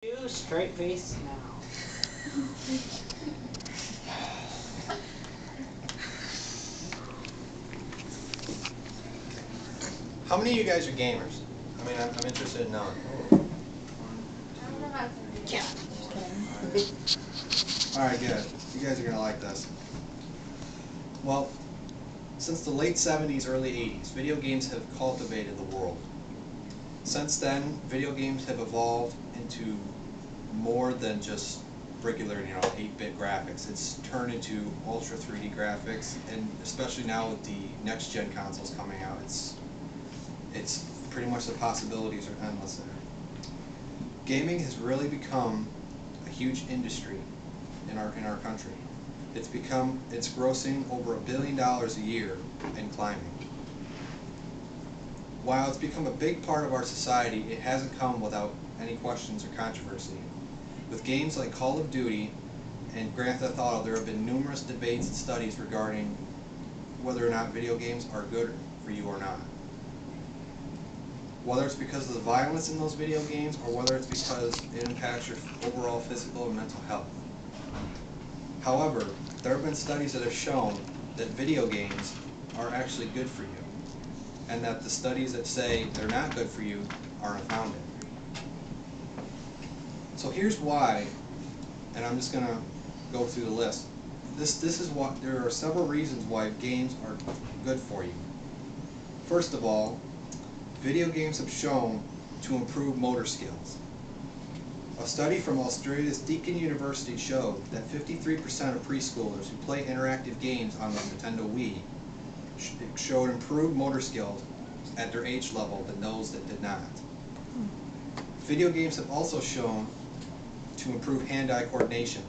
You straight face now. How many of you guys are gamers? I mean, I'm interested in knowing. Yeah. Alright, good. You guys are going to like this. Well, since the late 70s, early 80s, video games have cultivated the world. Since then, video games have evolved into more than just regular, 8-bit graphics. It's turned into ultra 3D graphics, and especially now with the next-gen consoles coming out, it's pretty much the possibilities are endless there. Gaming has really become a huge industry in our country. It's grossing over $1 billion a year and climbing. While it's become a big part of our society, it hasn't come without any questions or controversy. With games like Call of Duty and Grand Theft Auto, there have been numerous debates and studies regarding whether or not video games are good for you or not. Whether it's because of the violence in those video games or whether it's because it impacts your overall physical and mental health. However, there have been studies that have shown that video games are actually good for you, and that the studies that say they're not good for you are unfounded. So here's why, and I'm just going to go through the list. This is what there are several reasons why games are good for you. First of all, video games have shown to improve motor skills. A study from Australia's Deakin University showed that 53% of preschoolers who play interactive games on the Nintendo Wii showed improved motor skills at their age level than those that did not. Video games have also shown to improve hand-eye coordination.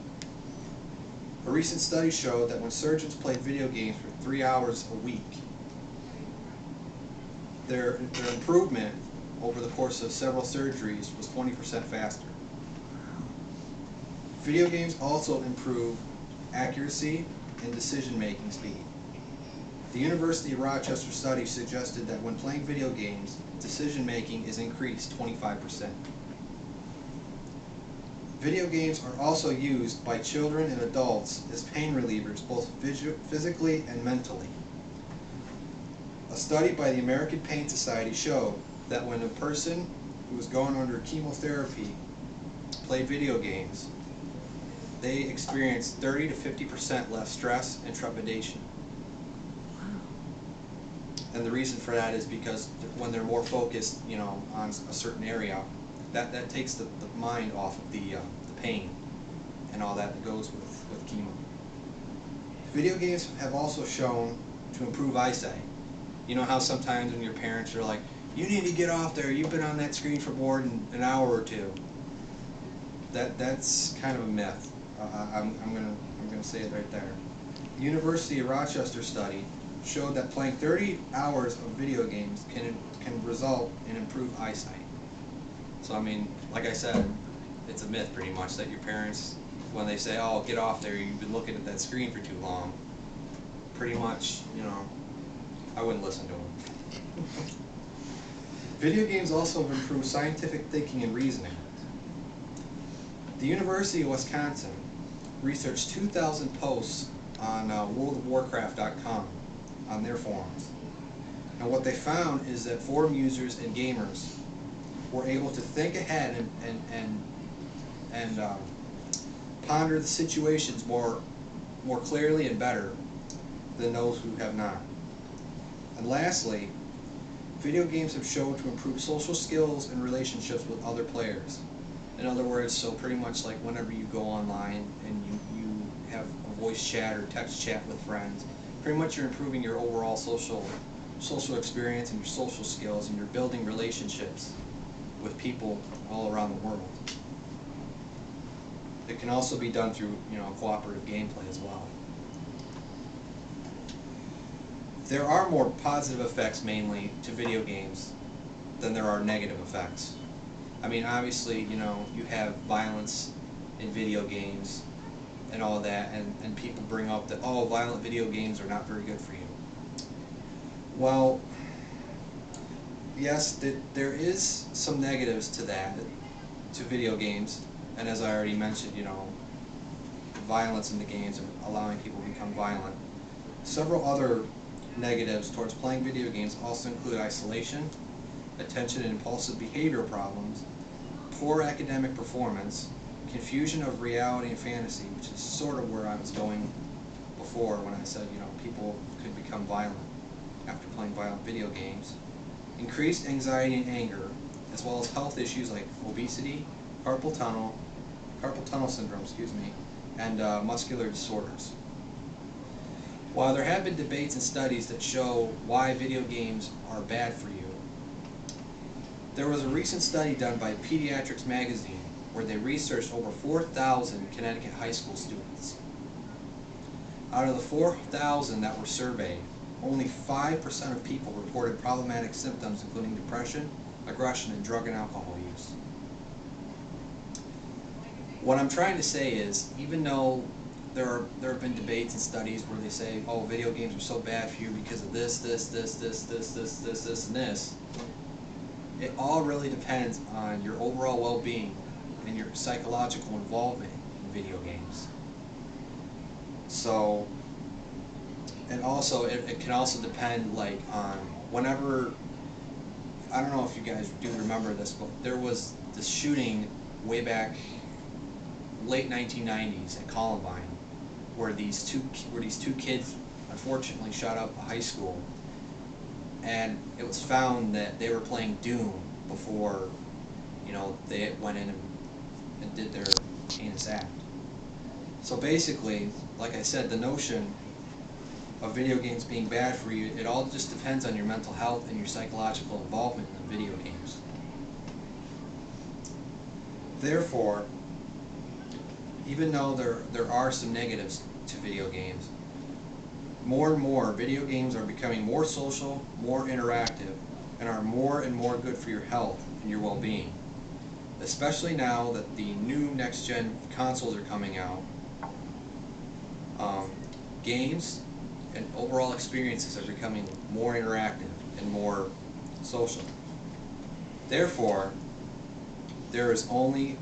A recent study showed that when surgeons played video games for 3 hours a week, their improvement over the course of several surgeries was 20% faster. Video games also improve accuracy and decision-making speed. The University of Rochester study suggested that when playing video games, decision-making is increased 25%. Video games are also used by children and adults as pain relievers, both physically and mentally. A study by the American Pain Society showed that when a person who was going under chemotherapy played video games, they experienced 30 to 50% less stress and trepidation. And the reason for that is because when they're more focused, on a certain area, that takes the mind off of the pain and all that goes with chemo. Video games have also shown to improve eyesight. You know how sometimes when your parents are like, you need to get off there, you've been on that screen for more than an hour or two. That's kind of a myth. I'm gonna say it right there. The University of Rochester study showed that playing 30 hours of video games can result in improved eyesight. So I mean, like I said, it's a myth pretty much that your parents, when they say, oh, get off there, you've been looking at that screen for too long, pretty much, I wouldn't listen to them. Video games also have improved scientific thinking and reasoning. The University of Wisconsin researched 2,000 posts on worldofwarcraft.com on their forums. And what they found is that forum users and gamers were able to think ahead and ponder the situations more clearly and better than those who have not. And lastly, video games have shown to improve social skills and relationships with other players. In other words, so pretty much like whenever you go online and you have a voice chat or text chat with friends, pretty much you're improving your overall social experience and your social skills, and you're building relationships with people all around the world. It can also be done through cooperative gameplay as well. There are more positive effects mainly to video games than there are negative effects. I mean, obviously, you have violence in video games and all that, and people bring up that, oh, violent video games are not very good for you. Well, yes, there is some negatives to that. to video games, and as I already mentioned, violence in the games and allowing people to become violent. Several other negatives towards playing video games also include isolation, attention and impulsive behavior problems, poor academic performance, confusion of reality and fantasy, which is sort of where I was going before when I said, people could become violent after playing violent video games, increased anxiety and anger, as well as health issues like obesity, carpal tunnel syndrome, and muscular disorders. While there have been debates and studies that show why video games are bad for you, there was a recent study done by Pediatrics Magazine where they researched over 4,000 Connecticut high school students. Out of the 4,000 that were surveyed, only 5% of people reported problematic symptoms including depression, aggression, and drug and alcohol use. What I'm trying to say is, even though there have been debates and studies where they say, oh, video games are so bad for you because of this, and this, it all really depends on your overall well-being and your psychological involvement in video games. So, and also, it can also depend, on whenever, I don't know if you guys do remember this, but there was this shooting way back late 1990s at Columbine, where these two kids unfortunately shot up a high school, and it was found that they were playing Doom before, they went in and did their heinous act. So basically, like I said, the notion of video games being bad for you, it all just depends on your mental health and your psychological involvement in the video games. Therefore, even though there are some negatives to video games, more and more video games are becoming more social, more interactive, and are more and more good for your health and your well-being. Especially now that the new next-gen consoles are coming out, games and overall experiences are becoming more interactive and more social. Therefore, there's only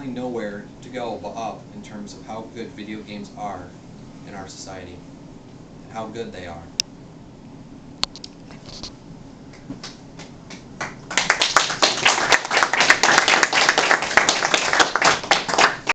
nowhere to go but up in terms of how good video games are in our society and how good they are.